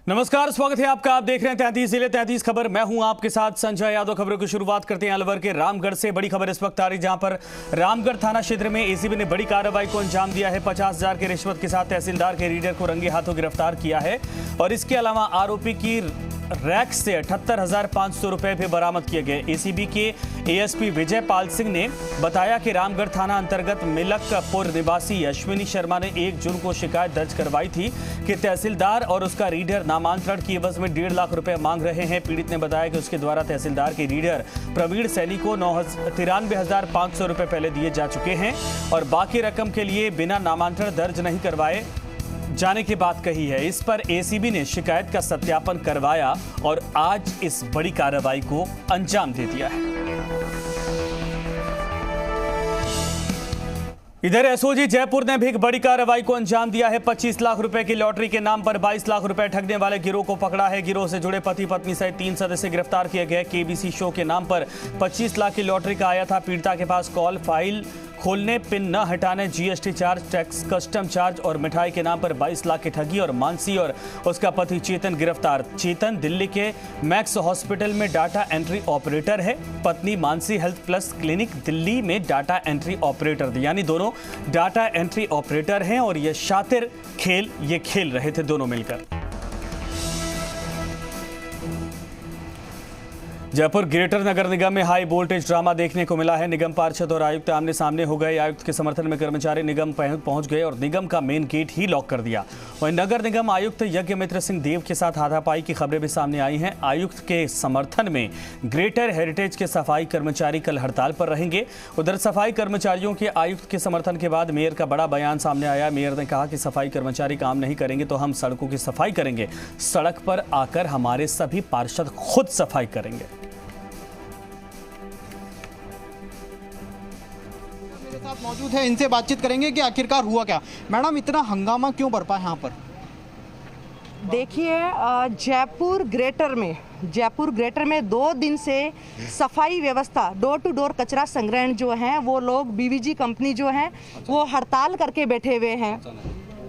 नमस्कार, स्वागत है आपका। आप देख रहे हैं 33 जिले 33 खबर। मैं हूं आपके साथ संजय यादव। खबरों की शुरुआत करते हैं अलवर के रामगढ़ से। बड़ी खबर इस वक्त आ रही जहां पर रामगढ़ थाना क्षेत्र में एसीबी ने बड़ी कार्रवाई को अंजाम दिया है। 50,000 की रिश्वत के साथ तहसीलदार के रीडर को रंगे हाथों गिरफ्तार किया है और इसके अलावा आरोपी की रैक से 78,500 रुपए भी बरामद किए गए। एसीबी के एएसपी विजय पाल सिंह ने बताया कि रामगढ़ थाना अंतर्गत मिलकपुर निवासी अश्विनी शर्मा ने 1 जून को शिकायत दर्ज करवाई थी कि तहसीलदार और उसका रीडर नामांतरण की एवज में 1.5 लाख रुपए मांग रहे हैं। पीड़ित ने बताया कि उसके द्वारा तहसीलदार के रीडर प्रवीण सैनी को 93,500 रुपए पहले दिए जा चुके हैं और बाकी रकम के लिए बिना नामांतरण दर्ज नहीं करवाए जाने की बात कही है। इस पर एसीबी ने शिकायत का सत्यापन करवाया और आज इस बड़ी कार्रवाई को अंजाम दे दिया है। इधर एसओजी जयपुर ने भी एक बड़ी कार्रवाई को अंजाम दिया है। 25 लाख रुपए की लॉटरी के नाम पर 22 लाख रुपए ठगने वाले गिरोह को पकड़ा है। गिरोह से जुड़े पति पत्नी सहित 3 सदस्य गिरफ्तार किए गए। केबीसी शो के नाम पर 25 लाख की लॉटरी का आया था। पीड़िता के पास कॉल, फाइल खोलने, पिन न हटाने, GST charge, tax, custom charge और मिठाई के नाम पर 22 लाख की ठगी। और मानसी और उसका पति चेतन गिरफ्तार। चेतन दिल्ली के मैक्स हॉस्पिटल में डाटा एंट्री ऑपरेटर है। पत्नी Mansi health plus clinic Delhi में डाटा एंट्री ऑपरेटर थी। यानी दोनों डाटा एंट्री ऑपरेटर हैं और ये शातिर खेल ये खेल रहे थे दोनों मिलकर। जयपुर ग्रेटर नगर निगम में हाई वोल्टेज ड्रामा देखने को मिला है। निगम पार्षद और आयुक्त आमने सामने हो गए। आयुक्त के समर्थन में कर्मचारी निगम पहुंच गए और निगम का मेन गेट ही लॉक कर दिया। वहीं नगर निगम आयुक्त यज्ञमित्र सिंह देव के साथ हाथापाई की खबरें भी सामने आई हैं। आयुक्त के समर्थन में ग्रेटर हेरिटेज के सफाई कर्मचारी कल हड़ताल पर रहेंगे। उधर सफाई कर्मचारियों के आयुक्त के समर्थन के बाद मेयर का बड़ा बयान सामने आया। मेयर ने कहा कि सफाई कर्मचारी काम नहीं करेंगे तो हम सड़कों की सफाई करेंगे। सड़क पर आकर हमारे सभी पार्षद खुद सफाई करेंगे। मौजूद है, इनसे बातचीत करेंगे कि आखिरकार हुआ क्या। मैडम, इतना हंगामा क्यों बरपा है यहाँ पर? देखिए, जयपुर ग्रेटर में 2 दिन से सफाई व्यवस्था, डोर टू डोर कचरा संग्रहण जो है वो लोग बीवीजी कंपनी जो है वो हड़ताल करके बैठे हुए हैं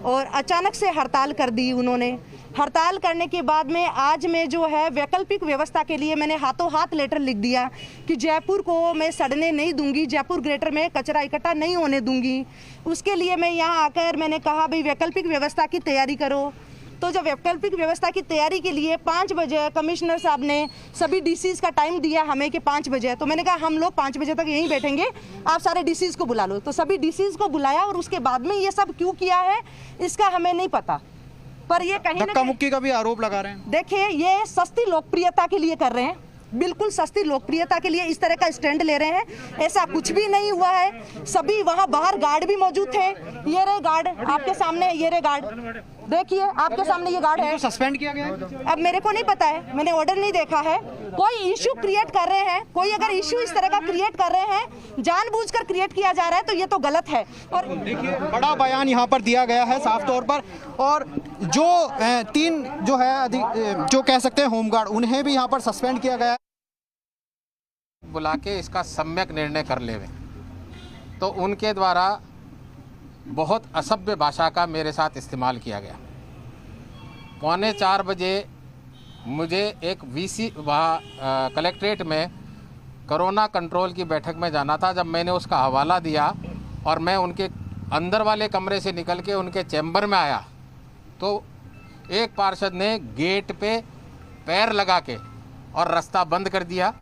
और अचानक से हड़ताल कर दी उन्होंने। हड़ताल करने के बाद में आज मैं जो है वैकल्पिक व्यवस्था के लिए मैंने हाथों हाथ लेटर लिख दिया कि जयपुर को मैं सड़ने नहीं दूंगी, जयपुर ग्रेटर में कचरा इकट्ठा नहीं होने दूंगी। उसके लिए मैं यहाँ आकर मैंने कहा भाई वैकल्पिक व्यवस्था की तैयारी करो। तो जब वैकल्पिक व्यवस्था की तैयारी के लिए 5 बजे कमिश्नर साहब ने सभी डीसीज का टाइम दिया हमें कि 5 बजे, तो मैंने कहा हम लोग 5 बजे तक यहीं बैठेंगे, आप सारे डीसीज को बुला लो। तो सभी डीसीज को बुलाया और उसके बाद में ये सब क्यों किया है इसका हमें नहीं पता, पर ये कहीं धक्का मुक्की का भी आरोप लगा रहे हैं। देखिए, ये सस्ती लोकप्रियता के लिए कर रहे हैं, बिल्कुल सस्ती लोकप्रियता के लिए इस तरह का स्टैंड ले रहे हैं। ऐसा कुछ भी नहीं हुआ है। सभी वहाँ बाहर गार्ड भी मौजूद थे। ये रहे गार्ड आपके सामने, ये रहे गार्ड, देखिए आपके सामने ये गार्ड है। सस्पेंड किया गया है? अब मेरे को नहीं पता है, मैंने ऑर्डर नहीं देखा है। कोई इश्यू क्रिएट कर रहे हैं, कोई अगर इश्यू इस तरह का क्रिएट कर रहे हैं, जानबूझकर क्रिएट किया जा रहा है तो ये तो गलत है। और देखिए, बड़ा बयान यहाँ पर दिया गया है साफ तौर पर। और जो 3 जो है जो कह सकते हैं होमगार्ड, उन्हें भी यहाँ पर सस्पेंड किया गया है। बुला के इसका सम्यक निर्णय कर लेवे, तो उनके द्वारा बहुत असभ्य भाषा का मेरे साथ इस्तेमाल किया गया। 3:45 बजे मुझे एक वीसी वहाँ कलेक्ट्रेट में कोरोना कंट्रोल की बैठक में जाना था। जब मैंने उसका हवाला दिया और मैं उनके अंदर वाले कमरे से निकल के उनके चैम्बर में आया तो एक पार्षद ने गेट पे पैर लगा के और रास्ता बंद कर दिया।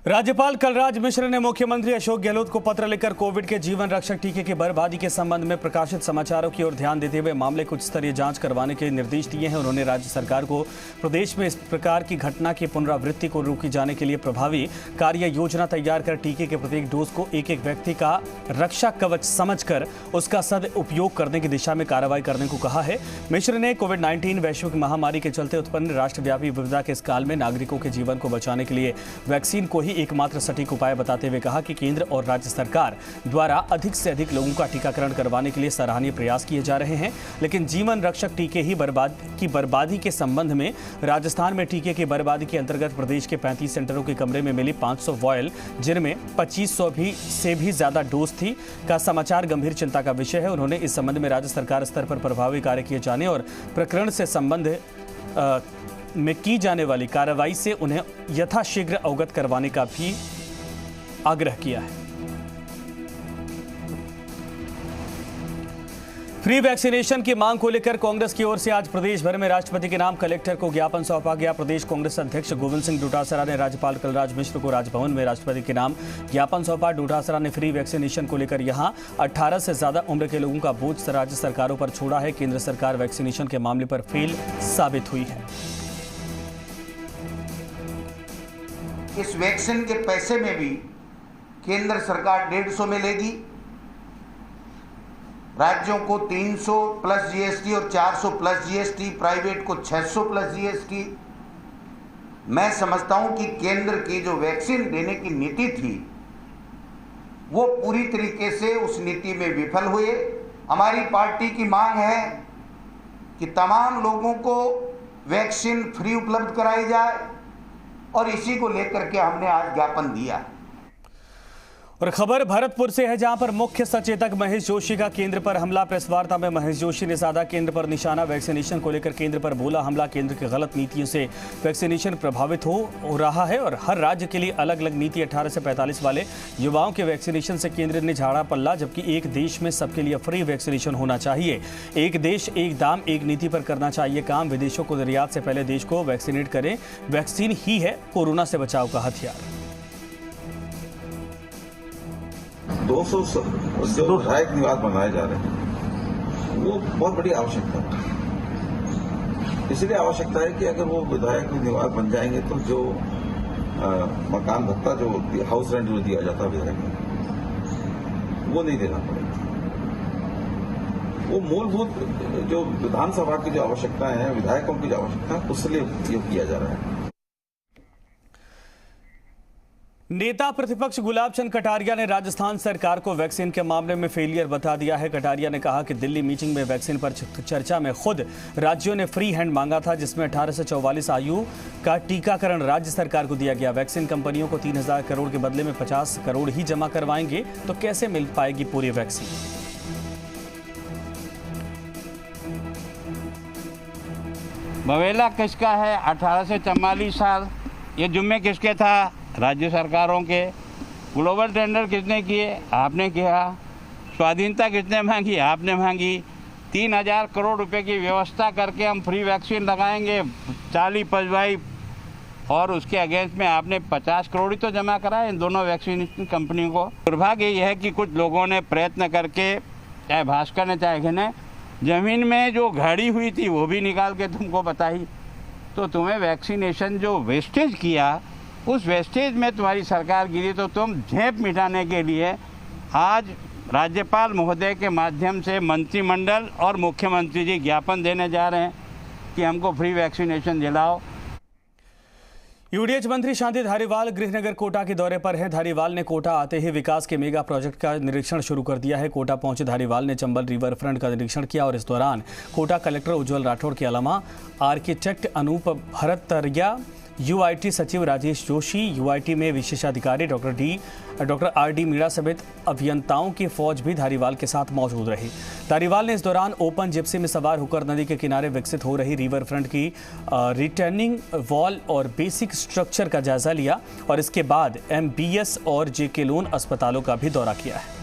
राज्यपाल कलराज मिश्र ने मुख्यमंत्री अशोक गहलोत को पत्र लिखकर कोविड के जीवन रक्षक टीके की बर्बादी के संबंध में प्रकाशित समाचारों की ओर ध्यान देते हुए मामले की उच्च स्तरीय जांच करवाने के निर्देश दिए हैं। उन्होंने राज्य सरकार को प्रदेश में इस प्रकार की घटना की पुनरावृत्ति को रोकी जाने के लिए प्रभावी कार्य योजना तैयार कर टीके के प्रत्येक डोज को एक एक व्यक्ति का रक्षा कवच समझकर उसका सदुपयोग करने की दिशा में कार्रवाई करने को कहा है। मिश्र ने कोविड-19 वैश्विक महामारी के चलते उत्पन्न राष्ट्रव्यापी विपदा के इस काल में नागरिकों के जीवन को बचाने के लिए वैक्सीन को ही एकमात्र सटीक उपाय बताते हुए कहा कि केंद्र और राज्य सरकार द्वारा अधिक से अधिक लोगों का टीकाकरण करवाने के लिए सराहनीय प्रयास किए जा रहे हैं, लेकिन जीवन रक्षक टीके ही बर्बादी के संबंध में राजस्थान में टीके की बर्बादी के अंतर्गत प्रदेश के 35 सेंटरों के कमरे में मिली 500 वॉयल, जिनमें 2500 से भी ज्यादा डोज थी, का समाचार गंभीर चिंता का विषय है। उन्होंने इस संबंध में राज्य सरकार स्तर पर प्रभावी कार्य किए जाने और प्रकरण से संबंध में की जाने वाली कार्रवाई से उन्हें यथाशीघ्र अवगत करवाने का भी आग्रह किया है। फ्री वैक्सीनेशन की मांग को लेकर कांग्रेस की ओर से आज प्रदेश भर में राष्ट्रपति के नाम कलेक्टर को ज्ञापन सौंपा गया। प्रदेश कांग्रेस अध्यक्ष गोविंद सिंह डोटासरा ने राज्यपाल कलराज मिश्र को राजभवन में राष्ट्रपति के नाम ज्ञापन सौंपा। डोटासरा ने फ्री वैक्सीनेशन को लेकर यहां 18 से ज्यादा उम्र के लोगों का बोझ राज्य सरकारों पर छोड़ा है। केंद्र सरकार वैक्सीनेशन के मामले पर फेल साबित हुई है। इस वैक्सीन के पैसे में भी केंद्र सरकार 150 में लेगी, राज्यों को 300 प्लस जीएसटी और 400 प्लस जीएसटी, प्राइवेट को 600 प्लस जीएसटी। मैं समझता हूं कि केंद्र की जो वैक्सीन देने की नीति थी वो पूरी तरीके से उस नीति में विफल हुए। हमारी पार्टी की मांग है कि तमाम लोगों को वैक्सीन फ्री उपलब्ध कराई जाए और इसी को लेकर के हमने आज ज्ञापन दिया। और खबर भरतपुर से है, जहां पर मुख्य सचेतक महेश जोशी का केंद्र पर हमला। प्रेस वार्ता में महेश जोशी ने साधा केंद्र पर निशाना। वैक्सीनेशन को लेकर केंद्र पर बोला हमला। केंद्र की गलत नीतियों से वैक्सीनेशन प्रभावित हो रहा है और हर राज्य के लिए अलग अलग नीति। 18 से 45 वाले युवाओं के वैक्सीनेशन से केंद्र ने झाड़ा पल्ला, जबकि एक देश में सबके लिए फ्री वैक्सीनेशन होना चाहिए। एक देश एक दाम एक नीति पर करना चाहिए काम। विदेशों को निर्यात से पहले देश को वैक्सीनेट करें। वैक्सीन ही है कोरोना से बचाव का हथियार। 200 जो विधायक निवास बनाए जा रहे हैं वो बहुत बड़ी आवश्यकता है। इसलिए आवश्यकता है कि अगर वो विधायक निवास बन जाएंगे तो जो मकान भत्ता जो हाउस रेंट जो दिया जाता है विधायक को वो नहीं देना पड़ेगा। वो मूलभूत जो विधानसभा की जो आवश्यकताएं हैं, विधायकों की जो आवश्यकता है, उसके लिए उपयोग किया जा रहा है। नेता प्रतिपक्ष गुलाब चंद कटारिया ने राजस्थान सरकार को वैक्सीन के मामले में फेलियर बता दिया है। कटारिया ने कहा कि दिल्ली मीटिंग में वैक्सीन पर चर्चा में खुद राज्यों ने फ्री हैंड मांगा था, जिसमें 18 से 44 आयु का टीकाकरण राज्य सरकार को दिया गया। वैक्सीन कंपनियों को 3000 करोड़ के बदले में 50 करोड़ ही जमा करवाएंगे, तो कैसे मिल पाएगी पूरी वैक्सीन। बवेला किसका है? 18 से 44 साल। ये जुम्मे किसके था? राज्य सरकारों के। ग्लोबल टेंडर किसने किए? आपने किया। स्वाधीनता किसने मांगी? आपने मांगी। 3000 करोड़ रुपए की व्यवस्था करके हम फ्री वैक्सीन लगाएंगे 40-55, और उसके अगेंस्ट में आपने 50 करोड़ ही तो जमा कराए इन दोनों वैक्सीनेशन कंपनियों को। दुर्भाग्य यह है कि कुछ लोगों ने प्रयत्न करके, चाहे भास्कर ने चाहे किने, ज़मीन में जो घड़ी हुई थी वो भी निकाल के तुमको बताई। तो तुम्हें वैक्सीनेशन जो वेस्टेज किया, उस वेस्टेज में तुम्हारी सरकार गिरी, तो तुम झेप मिटाने के लिए आज राज्यपाल महोदय के माध्यम से मंत्रिमंडल और मुख्यमंत्री जी ज्ञापन देने जा रहे हैं कि हमको फ्री वैक्सीनेशन दिलाओ। यूडीएच मंत्री शांति धारीवाल गृहनगर कोटा के दौरे पर है। धारीवाल ने कोटा आते ही विकास के मेगा प्रोजेक्ट का निरीक्षण शुरू कर दिया है। कोटा पहुंचे धारीवाल ने चंबल रिवर फ्रंट का निरीक्षण किया और इस दौरान कोटा कलेक्टर उज्जवल राठौड़ के अलावा आर्किटेक्ट अनूप भरतरिया, यूआईटी सचिव राजेश जोशी, यूआईटी में विशेषाधिकारी डॉक्टर आर.डी. मीणा समेत अभियंताओं की फौज भी धारीवाल के साथ मौजूद रही। धारीवाल ने इस दौरान ओपन जिप्सी में सवार होकर नदी के किनारे विकसित हो रही रिवर फ्रंट की रिटर्निंग वॉल और बेसिक स्ट्रक्चर का जायजा लिया और इसके बाद MBS और JK लोन अस्पतालों का भी दौरा किया है।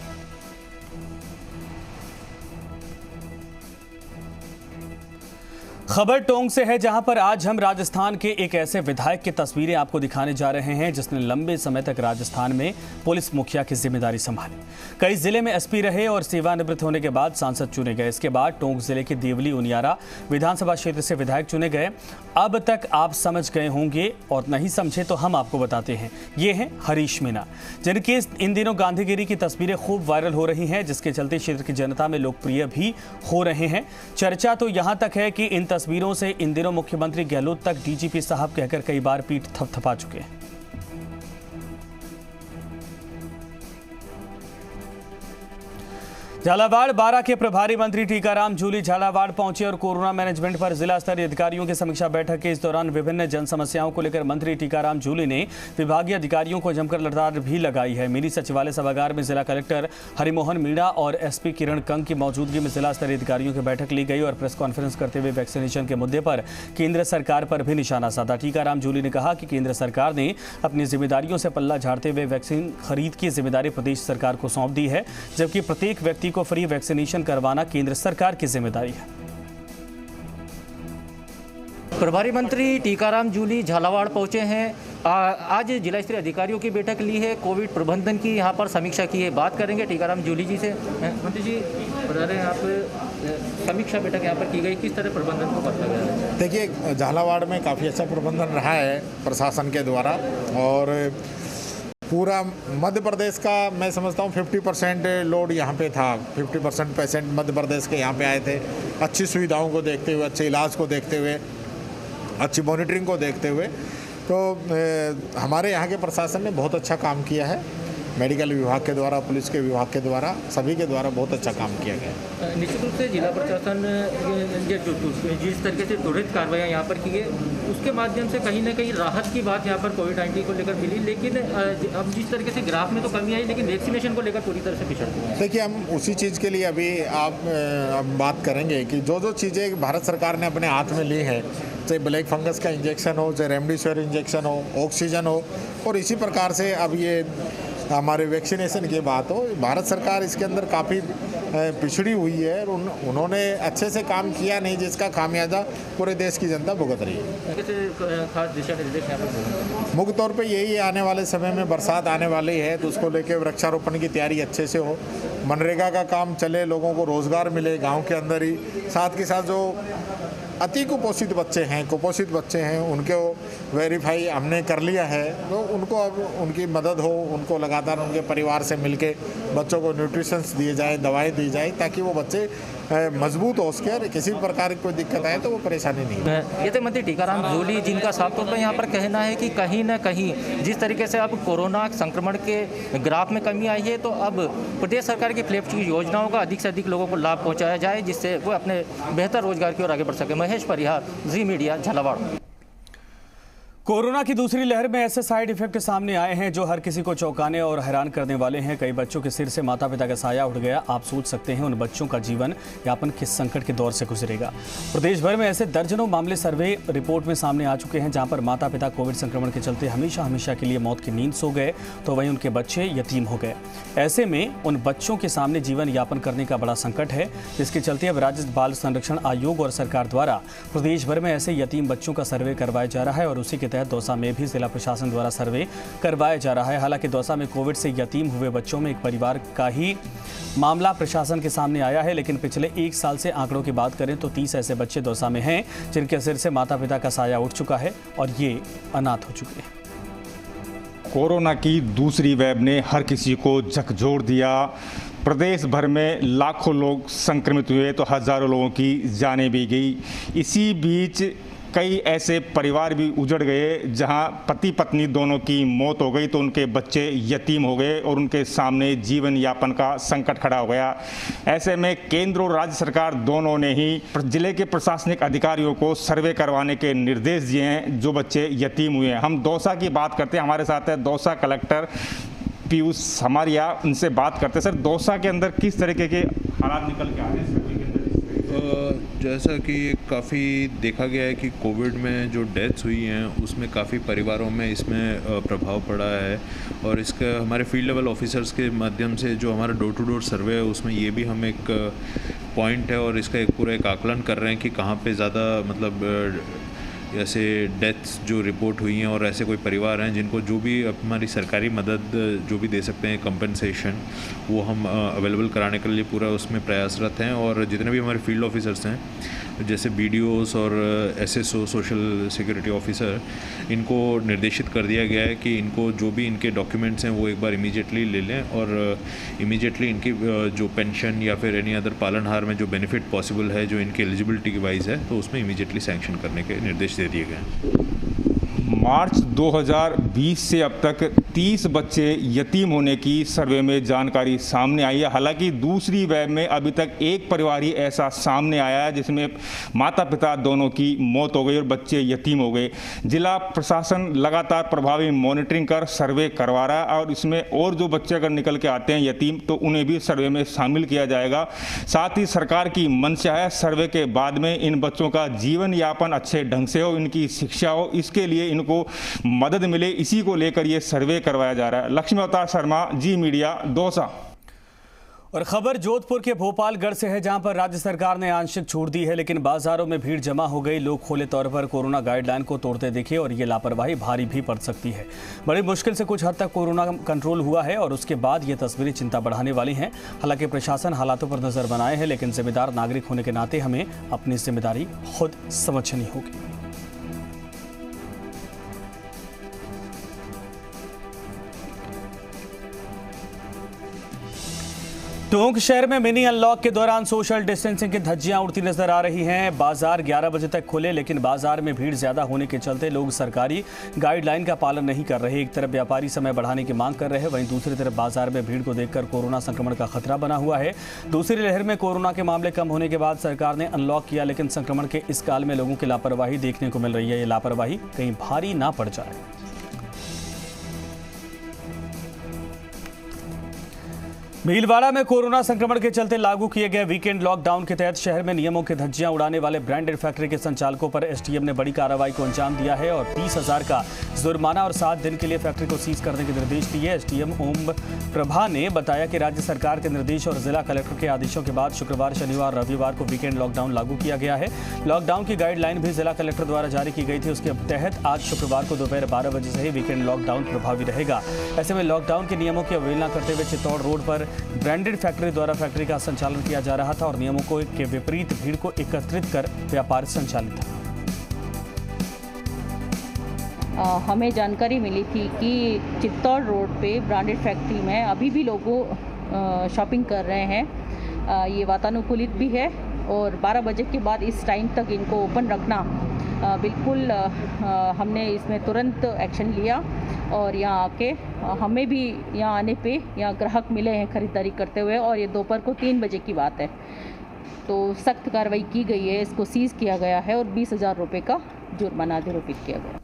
खबर टोंक से है, जहां पर आज हम राजस्थान के एक ऐसे विधायक की तस्वीरें आपको दिखाने जा रहे हैं जिसने लंबे समय तक राजस्थान में पुलिस मुखिया की जिम्मेदारी संभाली। कई जिले में SP रहे और सेवानिवृत्त होने के बाद सांसद चुने गए। इसके बाद टोंक जिले के देवली उनियारा विधानसभा क्षेत्र से विधायक चुने गए। अब तक आप समझ गए होंगे और नहीं समझे तो हम आपको बताते हैं। ये हैं हरीश मीणा, जिनके इन दिनों गांधीगिरी की तस्वीरें खूब वायरल हो रही हैं, जिसके चलते क्षेत्र की जनता में लोकप्रिय भी हो रहे हैं। चर्चा तो यहां तक है कि इन तस्वीरों से इन दिनों मुख्यमंत्री गहलोत तक DGP साहब कहकर कई बार पीठ थपथपा चुके हैं। झालावाड़ बारा के प्रभारी मंत्री टीकाराम जूली झालावाड़ पहुंचे और कोरोना मैनेजमेंट पर जिला स्तरीय अधिकारियों की समीक्षा बैठक के इस दौरान विभिन्न जन समस्याओं को लेकर मंत्री टीकाराम जूली ने विभागीय अधिकारियों को जमकर लताड़ भी लगाई है। मिनी सचिवालय सभागार में जिला कलेक्टर हरिमोहन मीणा और एसपी किरण कंग की मौजूदगी में जिला स्तरीय अधिकारियों की बैठक ली गई और प्रेस कॉन्फ्रेंस करते हुए वैक्सीनेशन के मुद्दे पर केंद्र सरकार पर भी निशाना साधा। टीकाराम जूली ने कहा कि केंद्र सरकार ने अपनी जिम्मेदारियों से पल्ला झाड़ते हुए वैक्सीन खरीद की जिम्मेदारी प्रदेश सरकार को सौंप दी है, जबकि प्रत्येक व्यक्ति को फ्री वैक्सीनेशन करवाना केंद्र सरकार की जिम्मेदारी है। प्रभारी मंत्री टीकाराम जूली झालावाड़ पहुंचे हैं। आज जिला स्तरीय अधिकारियों की बैठक ली है, कोविड प्रबंधन की यहाँ पर समीक्षा की है। बात करेंगे टीकाराम जूली जी से। मंत्री जी बता रहे हैं, आप समीक्षा बैठक यहाँ पर की गई, किस तरह प्रबंधन को करता गया है? देखिए, झालावाड़ में काफ़ी अच्छा प्रबंधन रहा है प्रशासन के द्वारा और पूरा मध्य प्रदेश का मैं समझता हूँ 50% लोड यहाँ पे था। 50% पेशेंट मध्य प्रदेश के यहाँ पे आए थे। अच्छी सुविधाओं को देखते हुए, अच्छे इलाज को देखते हुए, अच्छी मॉनिटरिंग को देखते हुए तो हमारे यहाँ के प्रशासन ने बहुत अच्छा काम किया है। मेडिकल विभाग के द्वारा, पुलिस के विभाग के द्वारा, सभी के द्वारा बहुत अच्छा काम किया गया। निश्चित रूप से जिला प्रशासन जिस तरीके से त्वरित कार्रवाइयाँ यहाँ पर की गई, उसके माध्यम से कहीं ना कहीं राहत की बात यहाँ पर कोविड-19 को लेकर मिली। लेकिन अब जिस तरीके से ग्राफ में तो कमी आई, लेकिन वैक्सीनेशन को लेकर पूरी तरह से पिछड़ गए। देखिए, हम उसी चीज़ के लिए अभी आप बात करेंगे कि जो चीज़ें भारत सरकार ने अपने हाथ में ली है, चाहे ब्लैक फंगस का इंजेक्शन हो, चाहे रेमडेसिविर इंजेक्शन हो, ऑक्सीजन हो, और इसी प्रकार से अब ये हमारे वैक्सीनेशन की बात हो, भारत सरकार इसके अंदर काफ़ी पिछड़ी हुई है और उन्होंने अच्छे से काम किया नहीं, जिसका खामियाजा पूरे देश की जनता भुगत रही है। खास दिशा निर्देश मुख्य तौर पे यही आने वाले समय में बरसात आने वाली है तो उसको लेकर वृक्षारोपण की तैयारी अच्छे से हो, मनरेगा का काम चले, लोगों को रोज़गार मिले गाँव के अंदर ही। साथ के साथ जो अति कुपोषित बच्चे हैं उनको वेरीफाई हमने कर लिया है, तो उनको अब उनकी मदद हो, उनको लगातार उनके परिवार से मिलके बच्चों को न्यूट्रिशंस दिए जाए, दवाएं दी जाए, ताकि वो बच्चे मजबूत हो सके और किसी प्रकार की कोई दिक्कत आए तो वो परेशानी नहीं हो। ये थे मंत्री टीकाराम जूली, जिनका साफ तौर पर यहाँ पर कहना है कि कहीं ना कहीं जिस तरीके से अब कोरोना संक्रमण के ग्राफ में कमी आई है, तो अब प्रदेश सरकार की फ्लैगशिप योजनाओं का अधिक से अधिक लोगों को लाभ पहुँचाया जाए, जिससे वो अपने बेहतर रोजगार की ओर आगे बढ़ सके। महेश परिहार, जी मीडिया, झालावाड़। कोरोना की दूसरी लहर में ऐसे साइड इफेक्ट सामने आए हैं जो हर किसी को चौंकाने और हैरान करने वाले हैं। कई बच्चों के सिर से माता पिता का साया उठ गया। आप सोच सकते हैं उन बच्चों का जीवन यापन किस संकट के दौर से गुजरेगा। प्रदेश भर में ऐसे दर्जनों मामले सर्वे रिपोर्ट में सामने आ चुके हैं जहां पर माता पिता कोविड संक्रमण के चलते हमेशा के लिए मौत की नींद सो गए, तो वहीं उनके बच्चे यतीम हो गए। ऐसे में उन बच्चों के सामने जीवन यापन करने का बड़ा संकट है, जिसके चलते अब राज्य बाल संरक्षण आयोग और सरकार द्वारा प्रदेश भर में ऐसे यतीम बच्चों का सर्वे करवाया जा रहा है और उसी के तहत दौसा में भी जिला प्रशासन द्वारा सर्वे करवाया जा रहा है। हालांकि दौसा में कोविड से यतीम हुए बच्चों में एक परिवार का ही मामला प्रशासन के सामने आया है, लेकिन पिछले 1 साल से आंकड़ों की बात करें तो 30 ऐसे बच्चे दौसा में हैं जिनके सिर से माता पिता का साया उठ चुका है और ये अनाथ हो चुके हैं। कोरोना की दूसरी वेव ने हर किसी को झकझोर दिया। प्रदेश भर में लाखों लोग संक्रमित हुए तो हजारों लोगों की जानें भी गई। इसी बीच कई ऐसे परिवार भी उजड़ गए जहां पति पत्नी दोनों की मौत हो गई तो उनके बच्चे यतीम हो गए और उनके सामने जीवन यापन का संकट खड़ा हो गया। ऐसे में केंद्र और राज्य सरकार दोनों ने ही जिले के प्रशासनिक अधिकारियों को सर्वे करवाने के निर्देश दिए हैं जो बच्चे यतीम हुए हैं। हम दौसा की बात करते हैं, हमारे साथ है दौसा कलेक्टर पीयूष समारिया, उनसे बात करते हैं। सर, दौसा के अंदर किस तरीके के हालात निकल के आ रहे हैं? जैसा कि काफ़ी देखा गया है कि कोविड में जो डेथ्स हुई हैं उसमें काफ़ी परिवारों में इसमें प्रभाव पड़ा है और इसका हमारे फील्ड लेवल ऑफिसर्स के माध्यम से जो हमारा डोर टू डोर सर्वे है उसमें ये भी हम एक पॉइंट है और इसका एक आकलन कर रहे हैं कि कहाँ पे ज़्यादा मतलब ऐसे डेथ्स जो रिपोर्ट हुई हैं और ऐसे कोई परिवार हैं जिनको जो भी हमारी सरकारी मदद जो भी दे सकते हैं कंपनसेशन, वो हम अवेलेबल कराने के लिए पूरा उसमें प्रयासरत हैं। और जितने भी हमारे फील्ड ऑफिसर्स हैं जैसे BDOs और SSO सोशल सिक्योरिटी ऑफिसर, इनको निर्देशित कर दिया गया है कि इनको जो भी इनके डॉक्यूमेंट्स हैं वो एक बार इमीडिएटली ले लें और इमीडिएटली इनकी जो पेंशन या फिर एनी अदर पालनहार में जो बेनिफिट पॉसिबल है जो इनकी एलिजिबिलिटी की वाइज है तो उसमें इमीडिएटली सैंक्शन करने के निर्देश दे दिए गए हैं। मार्च 2020 से अब तक 30 बच्चे यतीम होने की सर्वे में जानकारी सामने आई है। हालांकि दूसरी वेव में अभी तक एक परिवार ही ऐसा सामने आया है जिसमें माता पिता दोनों की मौत हो गई और बच्चे यतीम हो गए। जिला प्रशासन लगातार प्रभावी मॉनिटरिंग कर सर्वे करवा रहा है और इसमें और जो बच्चे अगर निकल के आते हैं यतीम तो उन्हें भी सर्वे में शामिल किया जाएगा। साथ ही सरकार की मंशा है सर्वे के बाद में इन बच्चों का जीवन यापन अच्छे ढंग से हो, इनकी शिक्षा हो, इसके लिए इनको मदद मिले, इसी को लेकर ये सर्वे करवाया जा रहा है। लक्ष्मी अवतार शर्मा, जी मीडिया, दौसा। और खबर जोधपुर के भोपालगढ़ से है, जहां पर राज्य सरकार ने आंशिक छूट दी है लेकिन बाजारों में भीड़ जमा हो गई। लोग खुले तौर पर कोरोना गाइडलाइन को तोड़ते दिखे और ये लापरवाही भारी भी पड़ सकती है। बड़ी मुश्किल से कुछ हद तक कोरोना कंट्रोल हुआ है और उसके बाद ये तस्वीरें चिंता बढ़ाने वाली हैं। हालांकि प्रशासन हालातों पर नजर बनाए है, लेकिन जिम्मेदार नागरिक होने के नाते हमें अपनी जिम्मेदारी खुद समझनी होगी। टोंक शहर में मिनी अनलॉक के दौरान सोशल डिस्टेंसिंग की धज्जियां उड़ती नजर आ रही हैं। बाजार 11 बजे तक खुले लेकिन बाजार में भीड़ ज्यादा होने के चलते लोग सरकारी गाइडलाइन का पालन नहीं कर रहे। एक तरफ व्यापारी समय बढ़ाने की मांग कर रहे हैं, वहीं दूसरी तरफ बाजार में भीड़ को देखकर कोरोना संक्रमण का खतरा बना हुआ है। दूसरी लहर में कोरोना के मामले कम होने के बाद सरकार ने अनलॉक किया, लेकिन संक्रमण के इस काल में लोगों की लापरवाही देखने को मिल रही है। ये लापरवाही कहीं भारी ना पड़ जाए। भीलवाड़ा में कोरोना संक्रमण के चलते लागू किए गए वीकेंड लॉकडाउन के तहत शहर में नियमों की धज्जियां उड़ाने वाले ब्रांडेड फैक्ट्री के संचालकों पर एसडीएम ने बड़ी कार्रवाई को अंजाम दिया है और 20,000 का जुर्माना और 7 दिन के लिए फैक्ट्री को सीज करने के निर्देश दिए। एसडीएम ओम प्रभा ने बताया कि राज्य सरकार के निर्देश और जिला कलेक्टर के आदेशों के बाद शुक्रवार, शनिवार, रविवार को वीकेंड लॉकडाउन लागू किया गया है। लॉकडाउन की गाइडलाइन भी जिला कलेक्टर द्वारा जारी की गई थी। उसके तहत आज शुक्रवार को दोपहर 12 बजे से ही वीकेंड लॉकडाउन प्रभावी रहेगा। ऐसे में लॉकडाउन के नियमों की अवहेलना करते हुए चित्तौड़ रोड पर ब्रांडेड फैक्ट्री द्वारा फैक्ट्री का संचालन किया जा रहा था और नियमों को के विपरीत भीड़ को एकत्रित कर व्यापार संचालित था। हमें जानकारी मिली थी कि चित्तौड़ रोड पे ब्रांडेड फैक्ट्री में अभी भी लोग शॉपिंग कर रहे हैं। ये वातानुकूलित भी है और 12 बजे के बाद इस टाइम तक इनको ओपन रखना बिल्कुल हमने इसमें तुरंत एक्शन लिया और यहाँ आके हमें भी यहाँ आने पे यहाँ ग्राहक मिले हैं खरीदारी करते हुए और ये दोपहर को 3 बजे की बात है। तो सख्त कार्रवाई की गई है, इसको सीज़ किया गया है और 20,000 रुपये का जुर्माना आरोपित किया गया।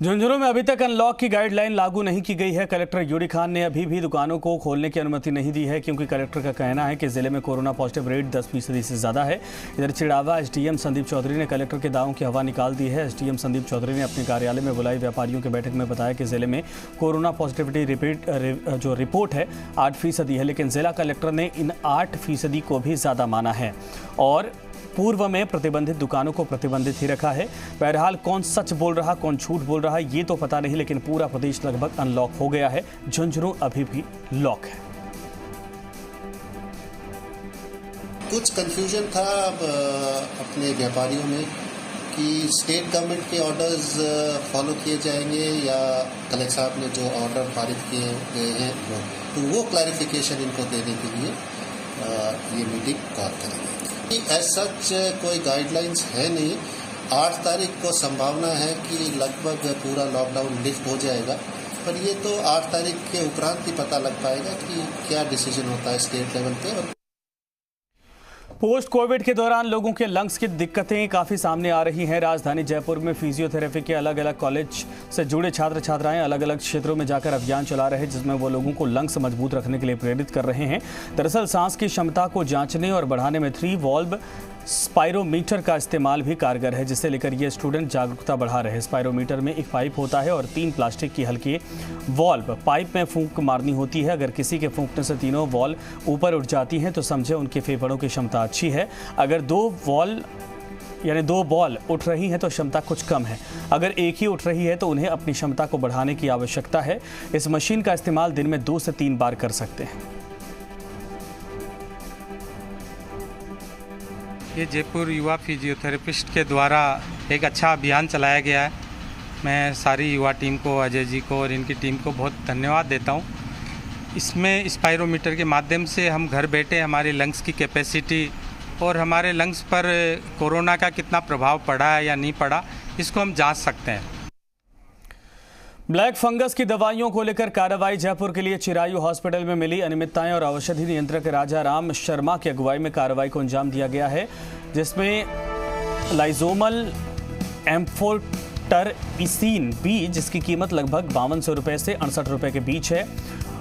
झुंझुनू में अभी तक अनलॉक की गाइडलाइन लागू नहीं की गई है। कलेक्टर यूडी खान ने अभी भी दुकानों को खोलने की अनुमति नहीं दी है क्योंकि कलेक्टर का कहना है कि जिले में कोरोना पॉजिटिव रेट 10% से ज़्यादा है। इधर चिड़ावा एसडीएम संदीप चौधरी ने कलेक्टर के दावों की हवा निकाल दी है। एसडीएम संदीप चौधरी ने अपने कार्यालय में बुलाई व्यापारियों की बैठक में बताया कि जिले में कोरोना पॉजिटिविटी रिपोर्ट है 8% है, लेकिन जिला कलेक्टर ने इन 8% को भी ज़्यादा माना है और पूर्व में प्रतिबंधित दुकानों को प्रतिबंधित ही रखा है। बहरहाल कौन सच बोल रहा कौन झूठ बोल रहा ये तो पता नहीं, लेकिन पूरा प्रदेश लगभग अनलॉक हो गया है। झुंझुनू अभी भी लॉक है। कुछ कंफ्यूजन था अपने व्यापारियों में कि स्टेट गवर्नमेंट के ऑर्डर्स फॉलो किए जाएंगे या कलेक्टर साहब ने जो ऑर्डर पारित किए गए हैं तो वो क्लैरिफिकेशन इनको देने के लिए ये मीटिंग कॉल करेंगे। एज सच कोई गाइडलाइंस है नहीं। 8 तारीख को संभावना है कि लगभग पूरा लॉकडाउन लिफ्ट हो जाएगा, पर ये तो 8 तारीख के उपरांत ही पता लग पाएगा कि क्या डिसीजन होता है स्टेट लेवल पे। पोस्ट कोविड के दौरान लोगों के लंग्स की दिक्कतें काफ़ी सामने आ रही हैं। राजधानी जयपुर में फिजियोथेरेपी के अलग अलग कॉलेज से जुड़े छात्र छात्राएं अलग अलग क्षेत्रों में जाकर अभियान चला रहे हैं, जिसमें वो लोगों को लंग्स मजबूत रखने के लिए प्रेरित कर रहे हैं। दरअसल सांस की क्षमता को जांचने और बढ़ाने में 3 वॉल्व स्पायरोमीटर का इस्तेमाल भी कारगर है, जिसे लेकर ये स्टूडेंट जागरूकता बढ़ा रहे हैं। स्पायरोमीटर में एक पाइप होता है और 3 प्लास्टिक की हल्की वॉल्व। पाइप में फूंक मारनी होती है। अगर किसी के फूंकने से तीनों वॉल्व ऊपर उठ जाती हैं तो समझे उनके फेफड़ों की क्षमता अच्छी है। अगर 2 बॉल उठ रही हैं तो क्षमता कुछ कम है। अगर एक ही उठ रही है तो उन्हें अपनी क्षमता को बढ़ाने की आवश्यकता है। इस मशीन का इस्तेमाल दिन में 2 से 3 बार कर सकते हैं। ये जयपुर युवा फिजियोथेरेपिस्ट के द्वारा एक अच्छा अभियान चलाया गया है। मैं सारी युवा टीम को, अजय जी को और इनकी टीम को बहुत धन्यवाद देता हूँ। इसमें स्पायरोमीटर के माध्यम से हम घर बैठे हमारे लंग्स की कैपेसिटी और हमारे लंग्स पर कोरोना का कितना प्रभाव पड़ा है या नहीं पड़ा, इसको हम जांच सकते हैं। ब्लैक फंगस की दवाइयों को लेकर कार्रवाई। जयपुर के लिए चिरायू हॉस्पिटल में मिली अनियमितताएं और औषधि नियंत्रक राजा राम शर्मा की अगुवाई में कार्रवाई को अंजाम दिया गया है, जिसमें लाइजोमल एम्फोटरइसिन बी जिसकी कीमत लगभग 5200 रुपये से 68 रुपये के बीच है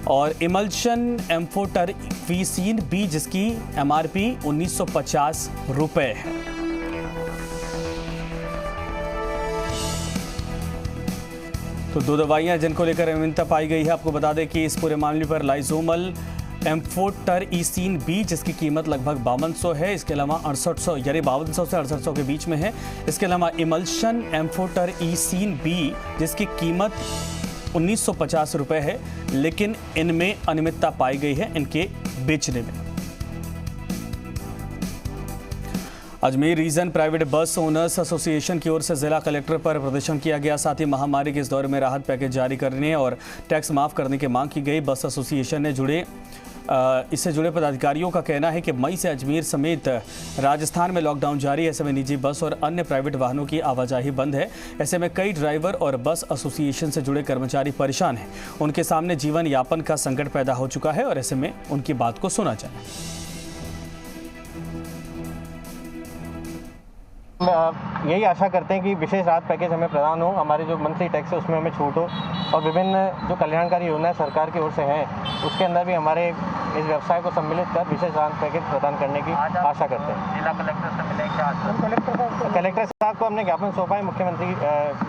और इमल्शन एम्फोटरइसिन बी जिसकी MRP 1950 रुपये है। तो दो दवाइयां जिनको लेकर अनियमितता पाई गई है। आपको बता दें कि इस पूरे मामले पर लाइजोमल एम्फोटरइसिन बी जिसकी कीमत लगभग 5200 है, इसके अलावा 6800 यानी 5200 से 6800 के बीच में है। इसके अलावा इमल्शन एम्फोटरइसिन बी जिसकी कीमत 1950 रुपये है, लेकिन इनमें अनियमितता पाई गई है इनके बेचने में। Ajmer region private bus owners association की ओर से जिला कलेक्टर पर प्रदर्शन किया गया। साथ ही महामारी के इस दौर में राहत पैकेज जारी करने और टैक्स माफ करने की मांग की गई। बस एसोसिएशन ने इससे जुड़े पदाधिकारियों का कहना है कि मई से अजमेर समेत राजस्थान में लॉकडाउन जारी है। ऐसे में निजी बस और अन्य प्राइवेट वाहनों की आवाजाही बंद है। ऐसे में कई ड्राइवर और बस एसोसिएशन से जुड़े कर्मचारी परेशान हैं। उनके सामने जीवन यापन का संकट पैदा हो चुका है और ऐसे में उनकी बात को सुना जाए। यही आशा करते हैं कि विशेष राहत पैकेज हमें प्रदान हो, हमारे जो मंथली टैक्स है उसमें हमें छूट हो और विभिन्न जो कल्याणकारी योजनाएं सरकार की ओर से हैं उसके अंदर भी हमारे इस व्यवसाय को सम्मिलित कर विशेष राहत पैकेज प्रदान करने की आशा करते हैं। जिला कलेक्टर से मिले क्या? कलेक्टर साहब को हमने ज्ञापन सौंपा है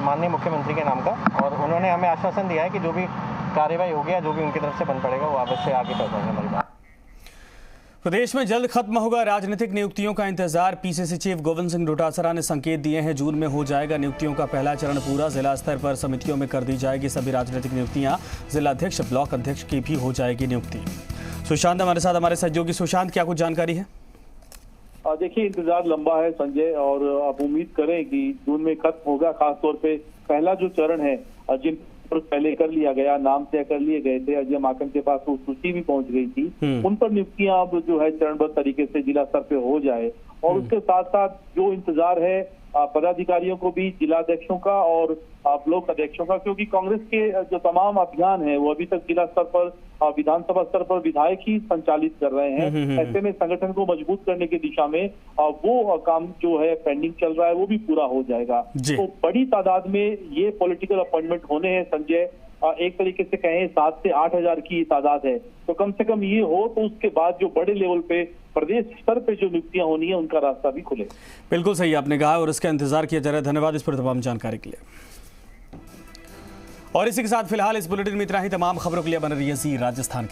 माननीय मुख्यमंत्री के नाम का, और उन्होंने हमें आश्वासन दिया है कि जो भी कार्रवाई होगी या जो भी उनकी तरफ से बन पड़ेगा वो अवश्य आगे पहुँचाएंगे हमारी बात। प्रदेश में जल्द खत्म होगा राजनीतिक नियुक्तियों का इंतजार। पीसीसी चीफ गोविंद सिंह डोटासरा ने संकेत दिए हैं। जून में हो जाएगा नियुक्तियों का पहला चरण पूरा। जिला स्तर पर समितियों में कर दी जाएगी सभी राजनीतिक नियुक्तियां। जिला अध्यक्ष, ब्लॉक अध्यक्ष की भी हो जाएगी नियुक्ति। सुशांत हमारे साथ, हमारे सहयोगी सुशांत, क्या कुछ जानकारी है? देखिए, इंतजार लंबा है संजय, और आप उम्मीद करें कि जून में खत्म होगा। खासतौर पे पहला जो चरण है जिन पहले कर लिया गया, नाम तय कर लिए गए थे, अजय माकन के पास वो सूची भी पहुंच गई थी, उन पर नियुक्तियां अब जो है चरणबद्ध तरीके से जिला स्तर पे हो जाए। और उसके साथ साथ जो इंतजार है पदाधिकारियों को भी, जिलाध्यक्षों का और ब्लॉक अध्यक्षों का, क्योंकि कांग्रेस के जो तमाम अभियान है वो अभी तक जिला स्तर पर, विधानसभा स्तर पर विधायक ही संचालित कर रहे हैं। ऐसे में संगठन को मजबूत करने की दिशा में वो काम जो है पेंडिंग चल रहा है वो भी पूरा हो जाएगा। तो बड़ी तादाद में ये पॉलिटिकल अपॉइंटमेंट होने हैं संजय। एक तरीके से कहें 7 से 8 हजार की तादाद है, तो कम से कम ये हो तो उसके बाद जो बड़े लेवल पे प्रदेश स्तर पे जो नियुक्तियां होनी है उनका रास्ता भी खुले। बिल्कुल सही आपने कहा और इसका इंतजार किया जा रहा है। धन्यवाद इस पर तमाम जानकारी के लिए। और इसी के साथ फिलहाल इस बुलेटिन में इतना ही। तमाम खबरों के लिए बन रही है जी राजस्थान की।